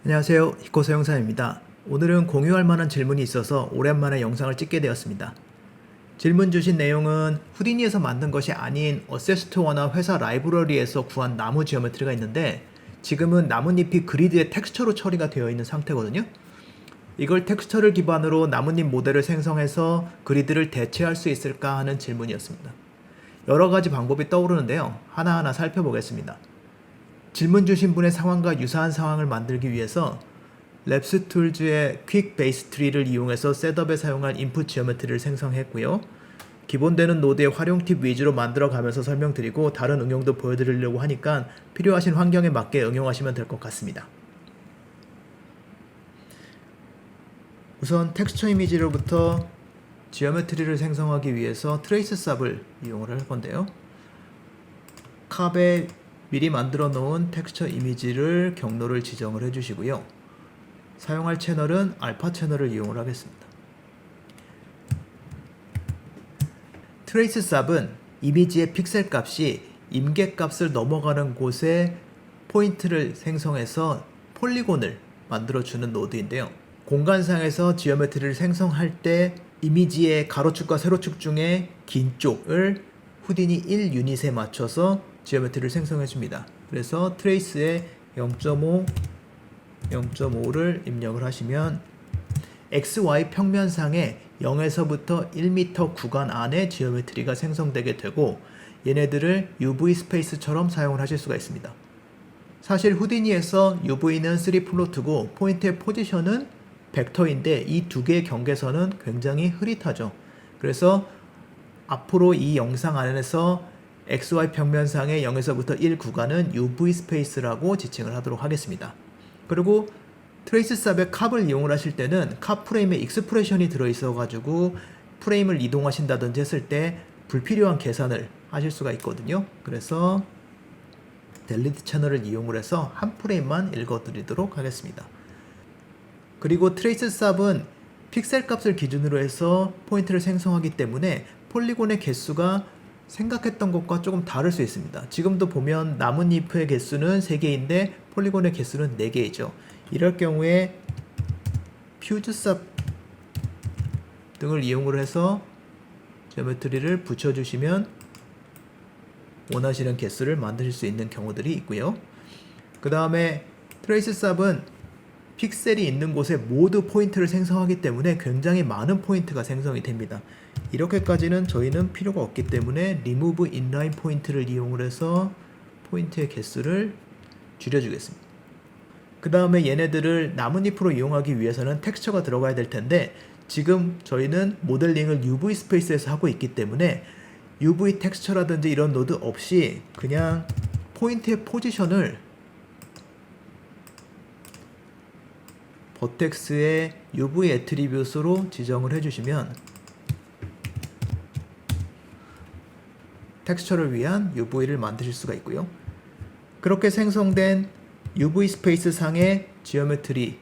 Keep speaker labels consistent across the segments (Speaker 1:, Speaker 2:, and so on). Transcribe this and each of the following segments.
Speaker 1: 안녕하세요. 히코스 형사입니다. 오늘은 공유할 만한 질문이 있어서 오랜만에 영상을 찍게 되었습니다. 질문 주신 내용은 후디니에서 만든 것이 아닌 어세스토어나 회사 라이브러리에서 구한 나무 지오메트리가 있는데 지금은 나뭇잎이 그리드의 텍스처로 처리가 되어 있는 상태거든요. 이걸 텍스처를 기반으로 나뭇잎 모델을 생성해서 그리드를 대체할 수 있을까 하는 질문이었습니다. 여러 가지 방법이 떠오르는데요. 하나하나 살펴보겠습니다. 질문 주신 분의 상황과 유사한 상황을 만들기 위해서 랩스 툴즈의 퀵 베이스 트리를 이용해서 셋업에 사용할 인풋 지오메트리를 생성했고요. 기본되는 노드의 활용 팁 위주로 만들어가면서 설명드리고 다른 응용도 보여드리려고 하니까 필요하신 환경에 맞게 응용하시면 될 것 같습니다. 우선 텍스처 이미지로부터 지오메트리를 생성하기 위해서 트레이스 삽을 이용을 할 건데요. 캅에 미리 만들어 놓은 텍스처 이미지를 경로를 지정을 해주시고요. 사용할 채널은 알파 채널을 이용을 하겠습니다. 트레이스 삽은 이미지의 픽셀 값이 임계 값을 넘어가는 곳에 포인트를 생성해서 폴리곤을 만들어주는 노드인데요. 공간상에서 지오메트리를 생성할 때 이미지의 가로축과 세로축 중에 긴 쪽을 후디니 1 유닛에 맞춰서 지오메트리를 생성해 줍니다. 그래서 트레이스에 0.5, 0.5를 입력을 하시면 XY 평면상에 0에서부터 1m 구간 안에 지오메트리가 생성되게 되고 얘네들을 UV 스페이스처럼 사용을 하실 수가 있습니다. 사실 후디니에서 UV는 3플로트고 포인트의 포지션은 벡터인데 이 두 개의 경계선은 굉장히 흐릿하죠. 그래서 앞으로 이 영상 안에서 XY 평면상의 0에서부터 1 구간은 UV 스페이스라고 지칭을 하도록 하겠습니다. 그리고 트레이스 삽의 캅을 이용을 하실 때는 캅 프레임에 익스프레션이 들어있어 가지고 프레임을 이동하신다든지 했을 때 불필요한 계산을 하실 수가 있거든요. 그래서 델리트 채널을 이용을 해서 한 프레임만 읽어드리도록 하겠습니다. 그리고 트레이스 삽은 픽셀 값을 기준으로 해서 포인트를 생성하기 때문에 폴리곤의 개수가 생각했던 것과 조금 다를 수 있습니다. 지금도 보면 나뭇잎의 개수는 3개인데 폴리곤의 개수는 4개이죠. 이럴 경우에 퓨즈 삽 등을 이용을 해서 지오메트리를 붙여주시면 원하시는 개수를 만드실 수 있는 경우들이 있고요. 그 다음에 트레이스 삽은 픽셀이 있는 곳에 모두 포인트를 생성하기 때문에 굉장히 많은 포인트가 생성이 됩니다. 이렇게까지는 저희는 필요가 없기 때문에 remove inline 포인트를 이용을 해서 포인트의 개수를 줄여주겠습니다. 그 다음에 얘네들을 나뭇잎으로 이용하기 위해서는 텍스처가 들어가야 될 텐데 지금 저희는 모델링을 UV 스페이스에서 하고 있기 때문에 UV 텍스처라든지 이런 노드 없이 그냥 포인트의 포지션을 버텍스의 UV 애트리뷰트로 지정을 해주시면 텍스처를 위한 UV를 만드실 수가 있고요. 그렇게 생성된 UV 스페이스 상의 지오메트리를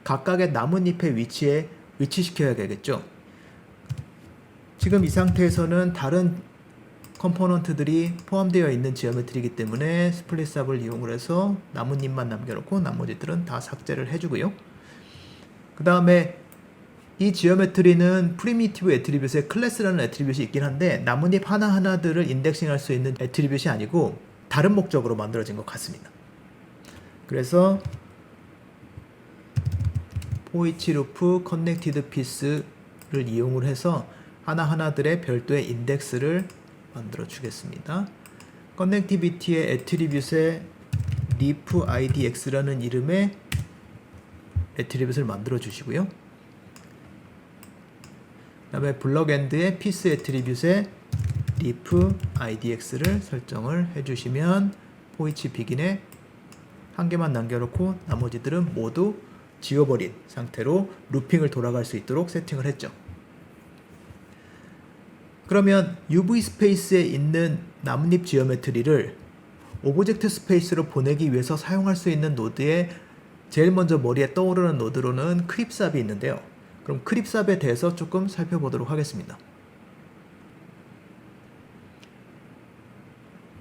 Speaker 1: 각각의 나뭇잎의 위치에 위치시켜야 되겠죠. 지금 이 상태에서는 다른 컴포넌트들이 포함되어 있는 지오메트리이기 때문에 스플릿 삽을 이용을 해서 나뭇잎만 남겨놓고 나머지들은 다 삭제를 해주고요. 그 다음에 이 지오메트리는 프리미티브 애트리뷰트에 클래스라는 애트리뷰트이 있긴 한데 나뭇잎 하나하나들을 인덱싱할 수 있는 애트리뷰트이 아니고 다른 목적으로 만들어진 것 같습니다. 그래서 포이치 루프 커넥티드 피스를 이용을 해서 하나하나들의 별도의 인덱스를 만들어 주겠습니다. 커넥티비티의 애트리뷰트에 leaf idx라는 이름의 애트리뷰트를 만들어 주시고요. 그 다음에 블럭엔드의 피스 애트리뷰트에 leaf idx를 설정을 해주시면 포이치 비긴에 한 개만 남겨놓고 나머지들은 모두 지워버린 상태로 루핑을 돌아갈 수 있도록 세팅을 했죠. 그러면 UV 스페이스에 있는 나뭇잎 지오메트리를 오브젝트 스페이스로 보내기 위해서 사용할 수 있는 노드에 제일 먼저 머리에 떠오르는 노드로는 크립삽이 있는데요. 그럼 크립삽에 대해서 조금 살펴보도록 하겠습니다.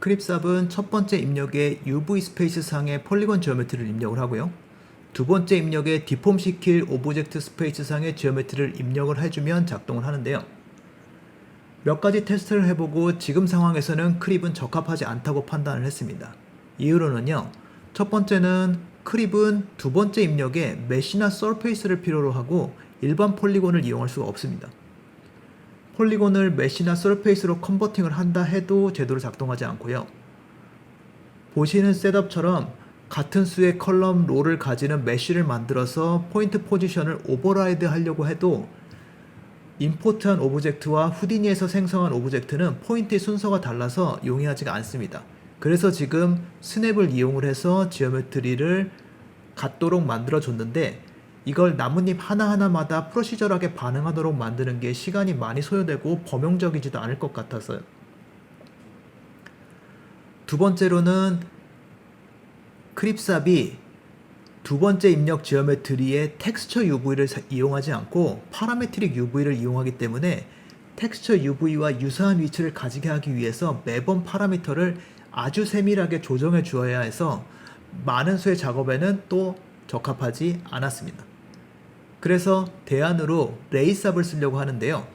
Speaker 1: 크립삽은 첫 번째 입력에 UV 스페이스 상의 폴리곤 지오메트리를 입력을 하고요. 두 번째 입력에 디폼 시킬 오브젝트 스페이스 상의 지오메트리를 입력을 해주면 작동을 하는데요. 몇 가지 테스트를 해보고 지금 상황에서는 크립은 적합하지 않다고 판단을 했습니다. 이유로는요. 첫 번째는 크립은 두 번째 입력에 메시나 서페이스를 필요로 하고 일반 폴리곤을 이용할 수가 없습니다. 폴리곤을 메시나 서페이스로 컨버팅을 한다 해도 제대로 작동하지 않고요. 보시는 셋업처럼 같은 수의 컬럼 롤을 가지는 메쉬를 만들어서 포인트 포지션을 오버라이드 하려고 해도 임포트한 오브젝트와 후디니에서 생성한 오브젝트는 포인트의 순서가 달라서 용이하지가 않습니다. 그래서 지금 스냅을 이용을 해서 지오메트리를 같도록 만들어 줬는데 이걸 나뭇잎 하나하나마다 프로시저하게 반응하도록 만드는 게 시간이 많이 소요되고 범용적이지도 않을 것 같아서요. 두 번째로는 크립삽이 두 번째 입력 지오메트리에 텍스처 UV를 이용하지 않고 파라메트릭 UV를 이용하기 때문에 텍스처 UV와 유사한 위치를 가지게 하기 위해서 매번 파라미터를 아주 세밀하게 조정해 주어야 해서 많은 수의 작업에는 또 적합하지 않았습니다. 그래서 대안으로 레이삽을 쓰려고 하는데요.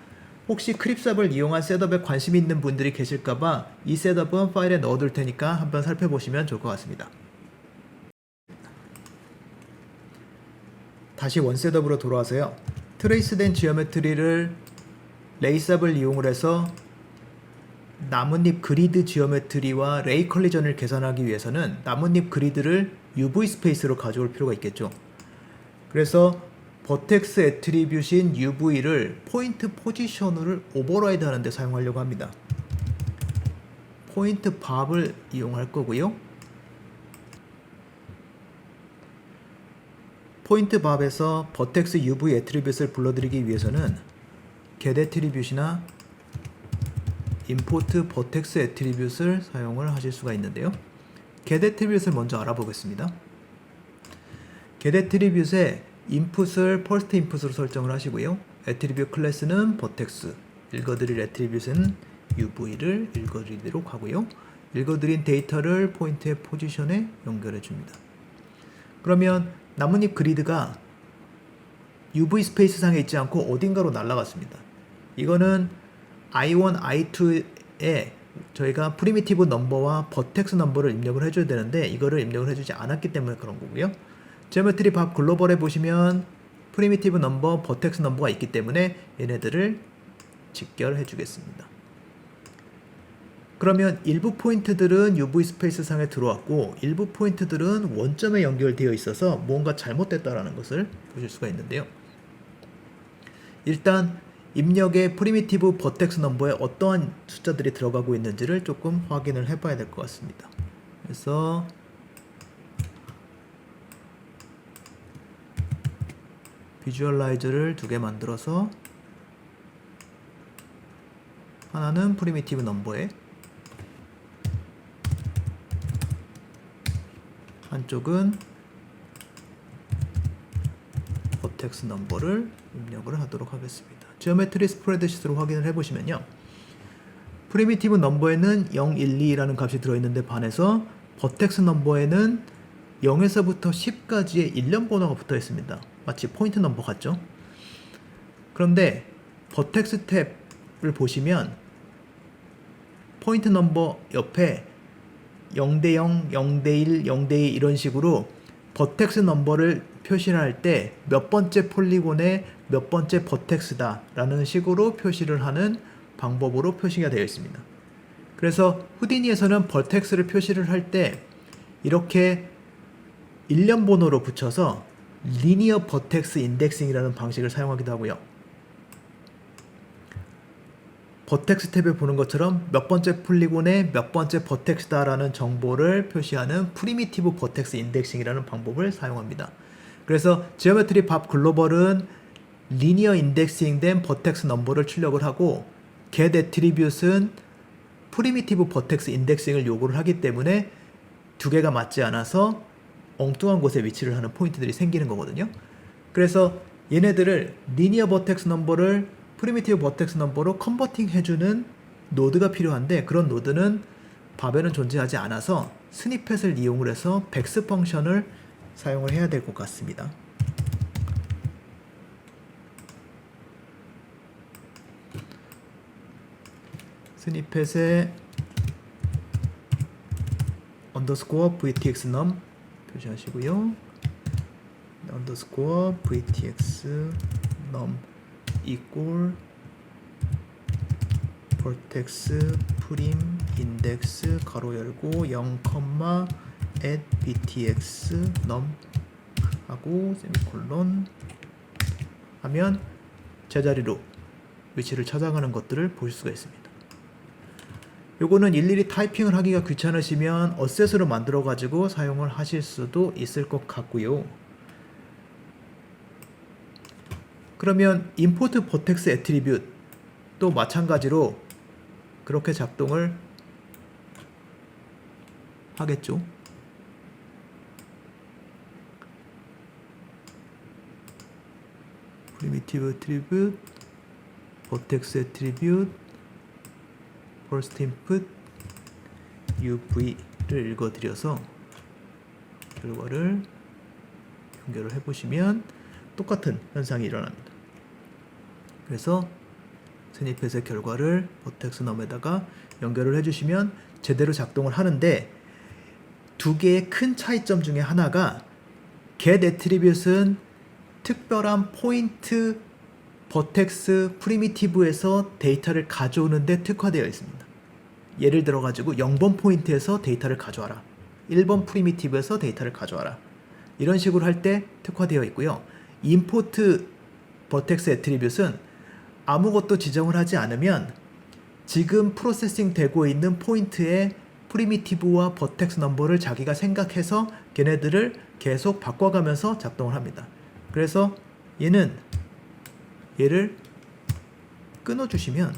Speaker 1: 혹시 크립삽을 이용한 셋업에 관심 있는 분들이 계실까봐 이 셋업은 파일에 넣어둘 테니까 한번 살펴보시면 좋을 것 같습니다. 다시 원 셋업으로 돌아와서요. 트레이스된 지오메트리를 레이삽을 이용을 해서 나뭇잎 그리드 지오메트리와 레이 컬리전을 계산하기 위해서는 나뭇잎 그리드를 UV 스페이스로 가져올 필요가 있겠죠. 그래서 버텍스 애트리뷰트인 UV를 포인트 포지션을 오버라이드 하는데 사용하려고 합니다. 포인트 밥을 이용할 거고요. 포인트 밥에서 버텍스 UV 애트리뷰트를 불러들이기 위해서는 get 애트리뷰트나 import 버텍스 애트리뷰트를 사용을 하실 수가 있는데요. get 애트리뷰트를 먼저 알아보겠습니다. get 애트리뷰트에 input을 first input으로 설정을 하시고요. 애트리뷰트 클래스는 버텍스, 읽어드릴 애트리뷰트는 UV를 읽어드리도록 하고요. 읽어드린 데이터를 포인트의 포지션에 연결해 줍니다. 그러면 나뭇잎 그리드가 UV 스페이스 상에 있지 않고 어딘가로 날아갔습니다. 이거는 I1, I2에 저희가 프리미티브 넘버와 버텍스 넘버를 입력을 해줘야 되는데 이거를 입력을 해주지 않았기 때문에 그런 거고요. 지오메트리 밥 글로벌에 보시면 프리미티브 넘버, 버텍스 넘버가 있기 때문에 얘네들을 직결해 주겠습니다. 그러면 일부 포인트들은 UV 스페이스 상에 들어왔고 일부 포인트들은 원점에 연결되어 있어서 뭔가 잘못됐다라는 것을 보실 수가 있는데요. 일단 입력의 프리미티브 버텍스 넘버에 어떠한 숫자들이 들어가고 있는지를 조금 확인을 해봐야 될 것 같습니다. 그래서 비주얼라이저를 두 개 만들어서 하나는 프리미티브 넘버에 한쪽은 버텍스 넘버를 입력을 하도록 하겠습니다. 지오메트리 스프레드시트로 확인을 해보시면요. 프리미티브 넘버에는 0, 1, 2라는 값이 들어있는데 반해서 버텍스 넘버에는 0에서부터 10까지의 일련 번호가 붙어 있습니다. 마치 포인트 넘버 같죠? 그런데 버텍스 탭을 보시면 포인트 넘버 옆에 0대0, 0대1, 0대2 이런 식으로 버텍스 넘버를 표시를 할 때 몇 번째 폴리곤의 몇 번째 버텍스다 라는 식으로 표시를 하는 방법으로 표시가 되어 있습니다. 그래서 후디니에서는 버텍스를 표시를 할 때 이렇게 일련 번호로 붙여서 리니어 버텍스 인덱싱이라는 방식을 사용하기도 하고요. 버텍스 탭에 보는 것처럼 몇 번째 폴리곤의 몇 번째 버텍스다라는 정보를 표시하는 프리미티브 버텍스 인덱싱이라는 방법을 사용합니다. 그래서 지오메트리 밥 글로벌은 리니어 인덱싱된 버텍스 넘버를 출력을 하고 get attribute은 프리미티브 버텍스 인덱싱을 요구를 하기 때문에 두 개가 맞지 않아서 엉뚱한 곳에 위치를 하는 포인트들이 생기는 거거든요. 그래서 얘네들을 리니어 버텍스 넘버를 프리미티브 버텍스 넘버로 컨버팅 해주는 노드가 필요한데 그런 노드는 밥에는 존재하지 않아서 스니펫을 이용을 해서 백스 펑션을 사용을 해야 될 것 같습니다. 스니펫에 언더스코어 vtx num 표시하시고요. 언더스코어 vtx num equal vertex 프림 인덱스 가로 열고 0, at btx num 하고 세미콜론 하면 제자리로 위치를 찾아가는 것들을 보실 수가 있습니다. 요거는 일일이 타이핑을 하기가 귀찮으시면 어셋으로 만들어 가지고 사용을 하실 수도 있을 것 같고요. 그러면 import vertex attribute 또 마찬가지로 그렇게 작동을 하겠죠. primitive attribute, vertex attribute, first input, uv를 읽어드려서 결과를 연결을 해보시면 똑같은 현상이 일어납니다. 그래서 스니펫의 결과를 버텍스 넘에다가 연결을 해주시면 제대로 작동을 하는데 두 개의 큰 차이점 중에 하나가 get attribute은 특별한 포인트 버텍스 프리미티브에서 데이터를 가져오는데 특화되어 있습니다. 예를 들어 가지고 0번 포인트에서 데이터를 가져와라. 1번 프리미티브에서 데이터를 가져와라. 이런 식으로 할 때 특화되어 있고요. import vertex attribute은 아무것도 지정을 하지 않으면 지금 프로세싱 되고 있는 포인트의 프리미티브와 버텍스 넘버를 자기가 생각해서 걔네들을 계속 바꿔가면서 작동을 합니다. 그래서 얘를 끊어주시면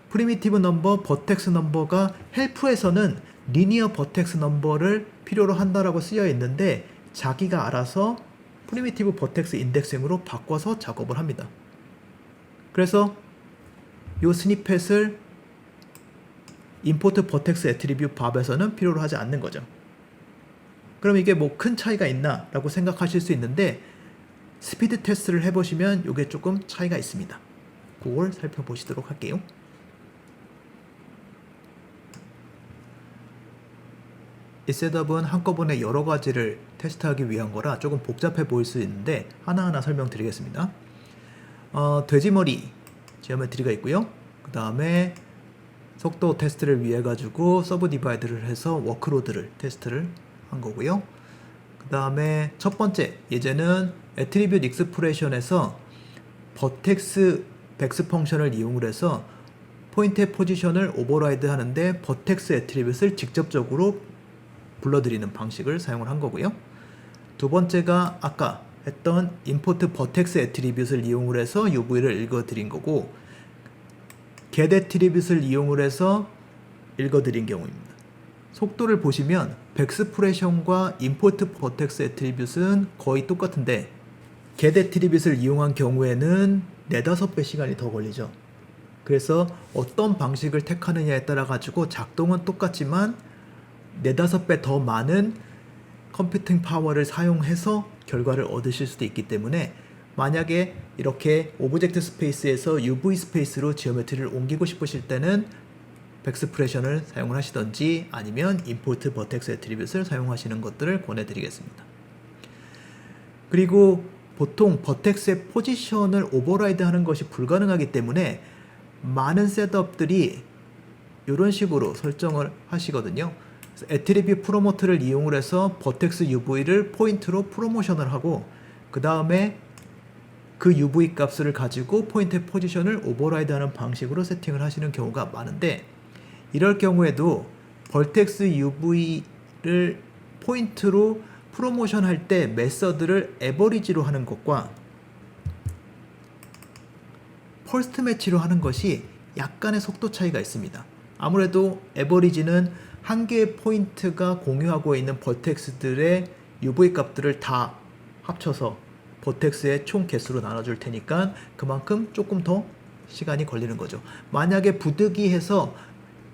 Speaker 1: 프리미티브 넘버, 버텍스 넘버가 헬프에서는 리니어 버텍스 넘버를 필요로 한다라고 쓰여 있는데 자기가 알아서 프리미티브 버텍스 인덱싱으로 바꿔서 작업을 합니다. 그래서 이 스니펫을 import vertex attribute 밥에서는 필요로 하지 않는 거죠. 그럼 이게 뭐 큰 차이가 있나 라고 생각하실 수 있는데 스피드 테스트를 해보시면 이게 조금 차이가 있습니다. 그걸 살펴보시도록 할게요. 이 셋업은 한꺼번에 여러 가지를 테스트하기 위한 거라 조금 복잡해 보일 수 있는데 하나하나 설명드리겠습니다. 돼지머리 지오메트리가 있고요. 그 다음에 속도 테스트를 위해 가지고 서브 디바이드를 해서 워크로드를 테스트를 한 거고요. 그 다음에 첫 번째 예제는 애트리뷰트 익스프레션에서 버텍스 백스 펑션을 이용을 해서 포인트의 포지션을 오버라이드 하는데 버텍스 애트리뷰트를 직접적으로 불러들이는 방식을 사용을 한 거고요. 두 번째가 아까 했던 import vertex attribute을 이용을 해서 UV를 읽어드린 거고 get attribute을 이용을 해서 읽어드린 경우입니다. 속도를 보시면 백스프레션과 import vertex attribute은 거의 똑같은데 get attribute을 이용한 경우에는 4-5배 시간이 더 걸리죠. 그래서 어떤 방식을 택하느냐에 따라 가지고 작동은 똑같지만 4-5배 더 많은 컴퓨팅 파워를 사용해서 결과를 얻으실 수도 있기 때문에 만약에 이렇게 오브젝트 스페이스에서 UV 스페이스로 지오메트리를 옮기고 싶으실 때는 백스프레션을 사용을 하시던지 아니면 import vertex attribute을 사용하시는 것들을 권해드리겠습니다. 그리고 보통 버텍스의 포지션을 오버라이드 하는 것이 불가능하기 때문에 많은 셋업들이 이런 식으로 설정을 하시거든요. 애트리뷰트 프로모트를 이용을 해서 버텍스 UV를 포인트로 프로모션을 하고 그 다음에 그 UV 값을 가지고 포인트의 포지션을 오버라이드 하는 방식으로 세팅을 하시는 경우가 많은데 이럴 경우에도 버텍스 UV를 포인트로 프로모션 할 때 메서드를 에버리지로 하는 것과 펄스트 매치로 하는 것이 약간의 속도 차이가 있습니다. 아무래도 에버리지는 한 개의 포인트가 공유하고 있는 버텍스들의 UV 값들을 다 합쳐서 버텍스의 총 개수로 나눠줄 테니까 그만큼 조금 더 시간이 걸리는 거죠. 만약에 부득이해서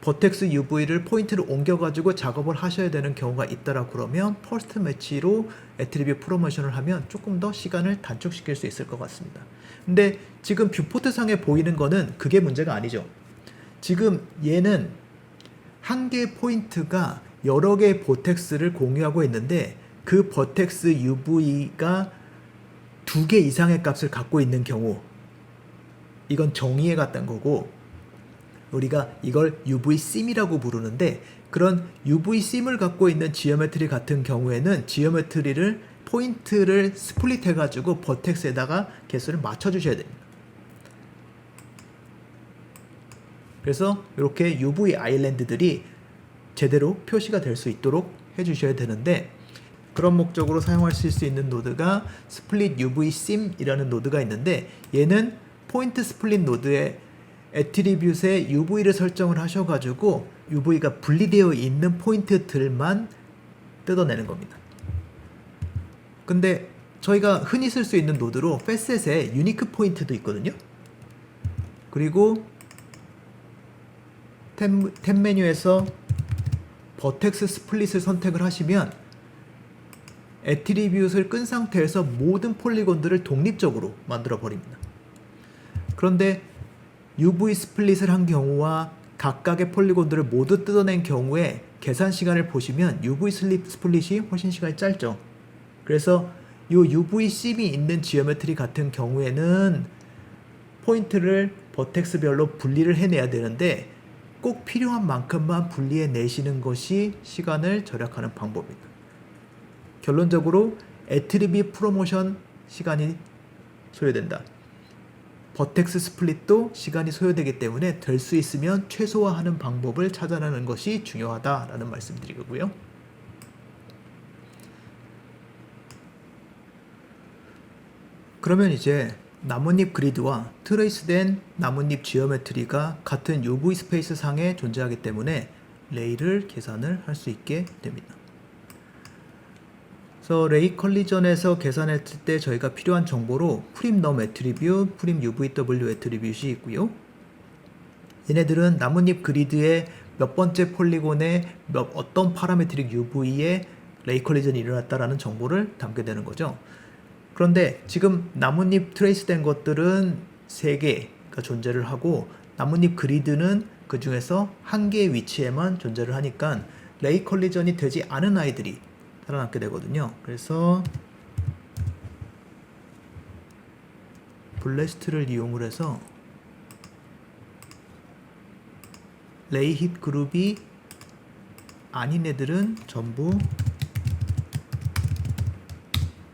Speaker 1: 버텍스 UV를 포인트를 옮겨가지고 작업을 하셔야 되는 경우가 있더라 그러면 퍼스트 매치로 애트리뷰 프로모션을 하면 조금 더 시간을 단축시킬 수 있을 것 같습니다. 근데 지금 뷰포트 상에 보이는 거는 그게 문제가 아니죠. 지금 얘는 한 개의 포인트가 여러 개의 버텍스를 공유하고 있는데 그 버텍스 UV가 2개 이상의 값을 갖고 있는 경우, 이건 정의에 같다는 거고, 우리가 이걸 UVsim이라고 부르는데, 그런 UVsim을 갖고 있는 지오메트리 같은 경우에는 지오메트리를 포인트를 스플릿 해가지고 버텍스에다가 개수를 맞춰주셔야 됩니다. 그래서 이렇게 UV 아일랜드들이 제대로 표시가 될 수 있도록 해주셔야 되는데, 그런 목적으로 사용하실 수 있는 노드가 스플릿 UVsim이라는 노드가 있는데, 얘는 포인트 스플릿 노드의 애트리뷰트에 UV를 설정을 하셔가지고 UV가 분리되어 있는 포인트들만 뜯어내는 겁니다. 근데 저희가 흔히 쓸 수 있는 노드로 패셋에 유니크 포인트도 있거든요. 그리고 탭 메뉴에서 버텍스 스플릿을 선택을 하시면 애트리뷰트를 끈 상태에서 모든 폴리곤들을 독립적으로 만들어 버립니다. 그런데 UV 스플릿을 한 경우와 각각의 폴리곤들을 모두 뜯어낸 경우에 계산 시간을 보시면 UV 스플릿이 훨씬 시간이 짧죠. 그래서 이 UVsim이 있는 지오메트리 같은 경우에는 포인트를 버텍스별로 분리를 해내야 되는데 꼭 필요한 만큼만 분리해 내시는 것이 시간을 절약하는 방법입니다. 결론적으로 애트리뷰트 프로모션 시간이 소요된다. 버텍스 스플릿도 시간이 소요되기 때문에 될 수 있으면 최소화하는 방법을 찾아내는 것이 중요하다라는 말씀드리고요. 그러면 이제 나뭇잎 그리드와 트레이스된 나뭇잎 지오메트리가 같은 UV 스페이스 상에 존재하기 때문에 레이를 계산을 할 수 있게 됩니다. 그래서 레이 컬리전에서 계산했을 때 저희가 필요한 정보로 프림 넘 애트리뷰트, 프림 UVW 애트리뷰트이 있고요. 얘네들은 나뭇잎 그리드의 몇 번째 폴리곤에 어떤 파라메트릭 UV에 레이 컬리전이 일어났다라는 정보를 담게 되는 거죠. 그런데 지금 나뭇잎 트레이스된 것들은 3개가 존재를 하고 나뭇잎 그리드는 그 중에서 1개의 위치에만 존재를 하니까 레이 컬리전이 되지 않은 아이들이 살아남게 되거든요. 그래서 블래스트를 이용을 해서 레이 힛 그룹이 아닌 애들은 전부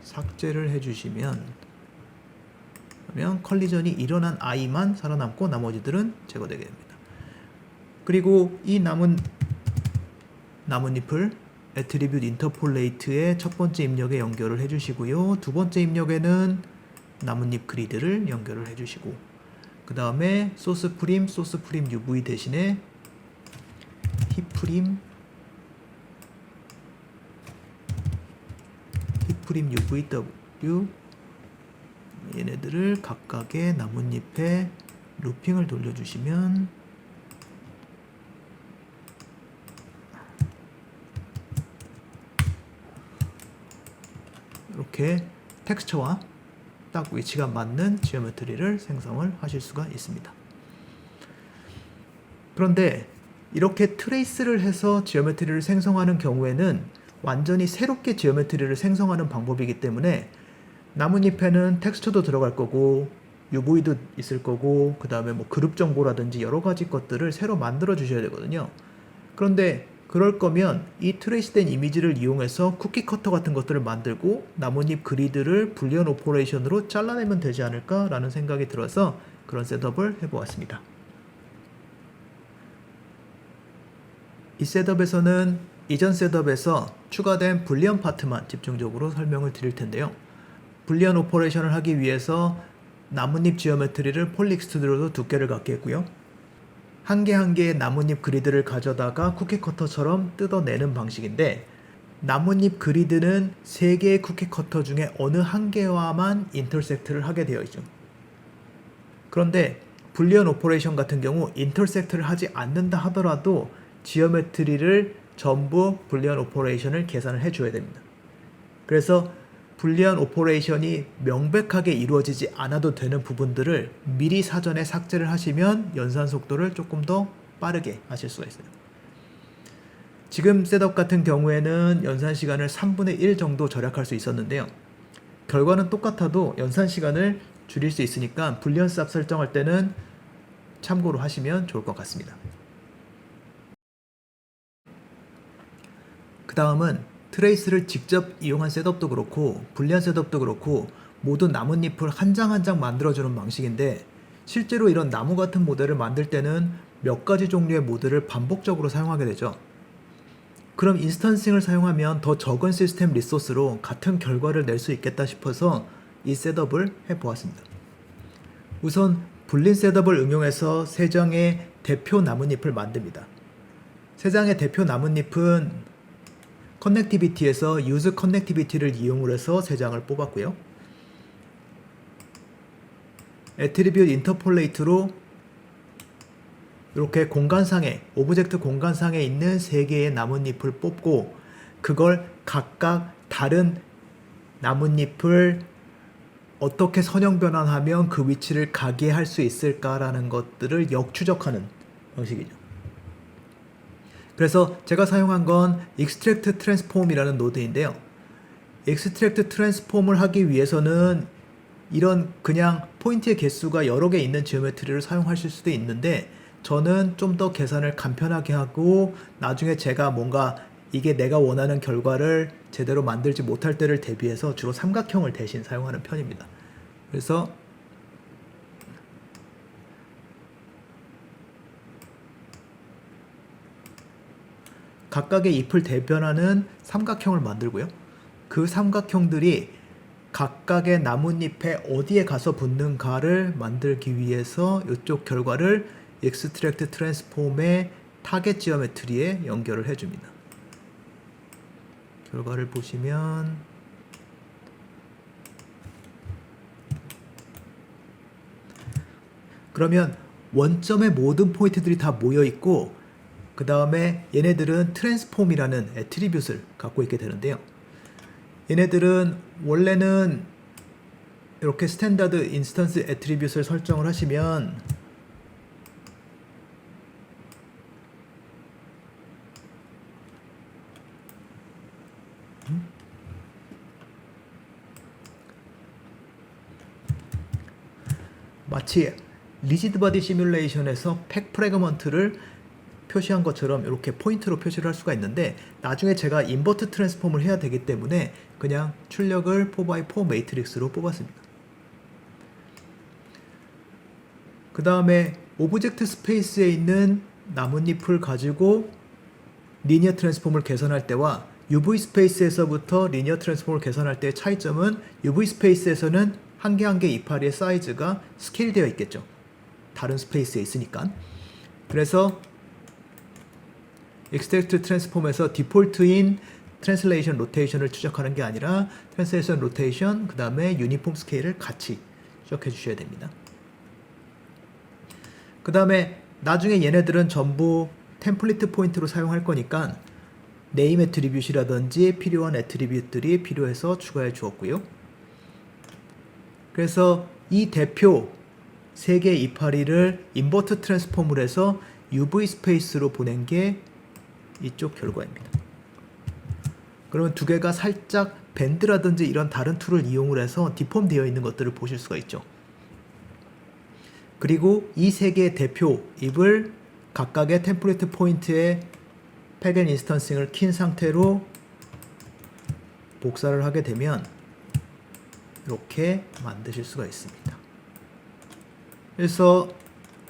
Speaker 1: 삭제를 해주시면, 그러면 컬리전이 일어난 아이만 살아남고 나머지들은 제거되게 됩니다. 그리고 이 남은 나뭇잎을 애트리뷰트 인터폴레이트의 첫 번째 입력에 연결을 해주시고요. 두 번째 입력에는 나뭇잎 그리드를 연결을 해주시고, 그 다음에 소스 프림 UV 대신에 힙 프림 UVW 얘네들을 각각의 나뭇잎에 루핑을 돌려주시면 이렇게 텍스처와 딱 위치가 맞는 지오메트리를 생성을 하실 수가 있습니다. 그런데 이렇게 트레이스를 해서 지오메트리를 생성하는 경우에는 완전히 새롭게 지오메트리를 생성하는 방법이기 때문에 나뭇잎에는 텍스처도 들어갈 거고 UV도 있을 거고 그 다음에 뭐 그룹 정보라든지 여러 가지 것들을 새로 만들어 주셔야 되거든요. 그런데 그럴 거면 이 트레이스된 이미지를 이용해서 쿠키 커터 같은 것들을 만들고 나뭇잎 그리드를 불리언 오퍼레이션으로 잘라내면 되지 않을까 라는 생각이 들어서 그런 셋업을 해보았습니다. 이 셋업에서는 이전 셋업에서 추가된 불리언 파트만 집중적으로 설명을 드릴 텐데요. 불리언 오퍼레이션을 하기 위해서 나뭇잎 지오메트리를 폴리엑스트루드로 두께를 갖게 했고요. 한 개 한 개의 나뭇잎 그리드를 가져다가 쿠키 커터처럼 뜯어내는 방식인데, 나뭇잎 그리드는 3개의 쿠키 커터 중에 어느 한 개와만 인터섹트를 하게 되어 있죠. 그런데 불리언 오퍼레이션 같은 경우 인터섹트를 하지 않는다 하더라도 지오메트리를 전부 불리언 오퍼레이션을 계산을 해줘야 됩니다. 그래서 불리언 오퍼레이션이 명백하게 이루어지지 않아도 되는 부분들을 미리 사전에 삭제를 하시면 연산 속도를 조금 더 빠르게 하실 수가 있어요. 지금 셋업 같은 경우에는 연산 시간을 3분의 1 정도 절약할 수 있었는데요. 결과는 똑같아도 연산 시간을 줄일 수 있으니까 불리언 값 설정할 때는 참고로 하시면 좋을 것 같습니다. 그 다음은 트레이스를 직접 이용한 셋업도 그렇고 불리언 셋업도 그렇고 모두 나뭇잎을 한 장 한 장 만들어주는 방식인데, 실제로 이런 나무 같은 모델을 만들 때는 몇 가지 종류의 모드를 반복적으로 사용하게 되죠. 그럼 인스턴싱을 사용하면 더 적은 시스템 리소스로 같은 결과를 낼 수 있겠다 싶어서 이 셋업을 해보았습니다. 우선 불린 셋업을 응용해서 3장의 대표 나뭇잎을 만듭니다. 3장의 대표 나뭇잎은 커넥티비티에서 유즈 커넥티비티를 이용을 해서 3장을 뽑았고요. 애트리뷰트 인터폴레이트로 이렇게 공간상에, 오브젝트 공간상에 있는 3개의 나뭇잎을 뽑고 그걸 각각 다른 나뭇잎을 어떻게 선형 변환하면 그 위치를 가게 할 수 있을까라는 것들을 역추적하는 방식이죠. 그래서 제가 사용한 건 Extract Transform이라는 노드인데요. Extract Transform을 하기 위해서는 이런 그냥 포인트의 개수가 여러 개 있는 지오메트리를 사용하실 수도 있는데, 저는 좀 더 계산을 간편하게 하고 나중에 제가 뭔가 이게 내가 원하는 결과를 제대로 만들지 못할 때를 대비해서 주로 삼각형을 대신 사용하는 편입니다. 그래서 각각의 잎을 대변하는 삼각형을 만들고요. 그 삼각형들이 각각의 나뭇잎에 어디에 가서 붙는가를 만들기 위해서 이쪽 결과를 Extract Transform의 타겟 지오메트리에 연결을 해줍니다. 결과를 보시면 그러면 원점의 모든 포인트들이 다 모여 있고 그 다음에 얘네들은 트랜스폼이라는 애트리뷰트를 갖고 있게 되는데요. 얘네들은 원래는 이렇게 스탠다드 인스턴스 애트리뷰트를 설정을 하시면 마치 리지드 바디 시뮬레이션에서 팩 프래그먼트를 표시한 것처럼 이렇게 포인트로 표시를 할 수가 있는데, 나중에 제가 인버트 트랜스폼을 해야 되기 때문에 그냥 출력을 4x4 매트릭스로 뽑았습니다. 그 다음에 오브젝트 스페이스에 있는 나뭇잎을 가지고 리니어 트랜스폼을 개선할 때와 UV 스페이스에서부터 리니어 트랜스폼을 개선할 때의 차이점은, UV 스페이스에서는 한 개 한 개 이파리의 사이즈가 스케일되어 있겠죠. 다른 스페이스에 있으니까. 그래서 Extract Transform에서 디폴트인 트랜슬레이션 로테이션을 추적하는 게 아니라 트랜슬레이션 로테이션 그 다음에 유니폼 스케일을 같이 추적해 주셔야 됩니다. 그 다음에 나중에 얘네들은 전부 템플릿 포인트로 사용할 거니까 네임 애트리뷰트라든지 필요한 애트리뷰트들이 필요해서 추가해 주었고요. 그래서 이 대표 3개의 이파리를 인버트 트랜스폼을 해서 UV 스페이스로 보낸 게 이쪽 결과입니다. 그러면 두 개가 살짝 밴드라든지 이런 다른 툴을 이용을 해서 디폼 되어 있는 것들을 보실 수가 있죠. 그리고 이 3개의 대표 잎을 각각의 템플릿 포인트에 팩 앤 인스턴싱을 킨 상태로 복사를 하게 되면 이렇게 만드실 수가 있습니다. 그래서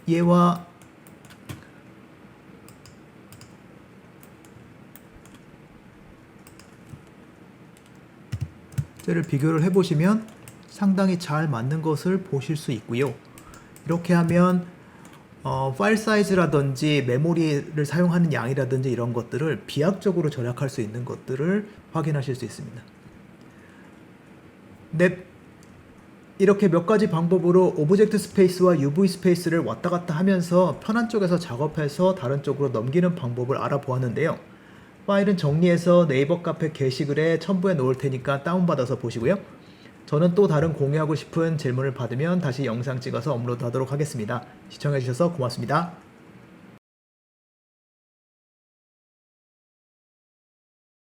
Speaker 1: 얘와 를 비교를 해보시면 상당히 잘 맞는 것을 보실 수 있고요. 이렇게 하면 파일 사이즈라든지 메모리를 사용하는 양이라든지 이런 것들을 비약적으로 절약할 수 있는 것들을 확인하실 수 있습니다. 네, 이렇게 몇 가지 방법으로 오브젝트 스페이스와 UV 스페이스를 왔다 갔다 하면서 편한 쪽에서 작업해서 다른 쪽으로 넘기는 방법을 알아보았는데요. 파일은 정리해서 네이버 카페 게시글에 첨부해 놓을 테니까 다운받아서 보시고요. 저는 또 다른 공유하고 싶은 질문을 받으면 다시 영상 찍어서 업로드하도록 하겠습니다. 시청해주셔서 고맙습니다.